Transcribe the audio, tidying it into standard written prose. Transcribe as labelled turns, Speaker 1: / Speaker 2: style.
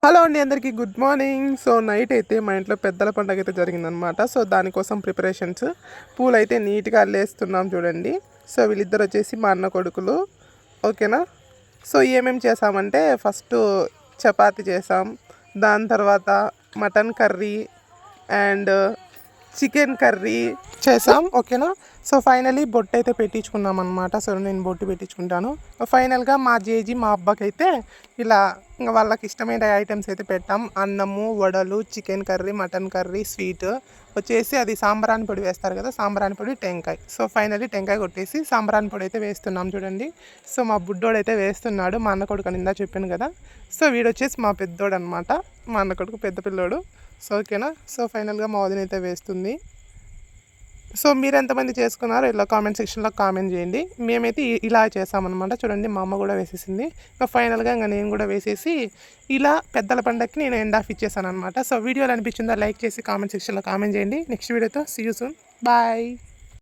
Speaker 1: Hello అండి, అందరికీ good morning. So night అయితే మా ఇంట్లో పెద్దల పండగ అయితే జరిగిందనమాట. సో దానికోసం ప్రిపరేషన్స్, పూలు అయితే నీట్గా అల్లేస్తున్నాం చూడండి. సో వీళ్ళిద్దరు వచ్చేసి మా అన్న కొడుకులు, ఓకేనా. సో ఏమేమి చేసామంటే ఫస్ట్ చపాతి చేసాం, దాని తర్వాత mutton curry and chicken curry చేసాం, ఓకేనా. సో ఫైనలీ బొట్టు అయితే పెట్టించుకున్నాం అనమాట. సో నేను బొట్టు పెట్టించుకుంటాను. ఫైనల్గా మా జేజీ మా అబ్బాకైతే ఇలా ఇంకా వాళ్ళకి ఇష్టమైన ఐటమ్స్ అయితే పెట్టాం. అన్నము, వడలు, chicken curry, mutton curry, sweet వచ్చేసి అది సాంబ్రాణి పొడి వేస్తారు కదా, సాంబ్రాణి పొడి, టెంకాయ. సో ఫైనల్లీ టెంకాయ కొట్టేసి సాంబ్రాణి పొడి అయితే వేస్తున్నాం చూడండి. సో మా బుడ్డోడు అయితే వేస్తున్నాడు, మా అన్న కొడుకు నిందా చెప్పాను కదా. సో వీడొచ్చేసి మా పెద్దోడు అనమాట, మా అన్న కొడుకు పెద్ద పిల్లోడు. సో ఓకేనా. సో ఫైనల్గా మా వదిన అయితే వేస్తుంది. సో మీరు ఎంతమంది చేసుకున్నారో ఇలా కామెంట్ సెక్షన్లో కామెంట్ చేయండి. మేమైతే ఇలా చేసామన్నమాట. చూడండి మా అమ్మ కూడా వేసేసింది. ఇంకా ఫైనల్గా ఇంకా నేను కూడా వేసేసి ఇలా పెద్దల పండగకి నేను ఎండ్ ఆఫ్ ఇచ్చేసాను అనమాట. సో వీడియోలు అనిపించిందా లైక్ చేసి కామెంట్ సెక్షన్లో కామెంట్ చేయండి. నెక్స్ట్ వీడియోతో సీ యూ సూన్, బాయ్.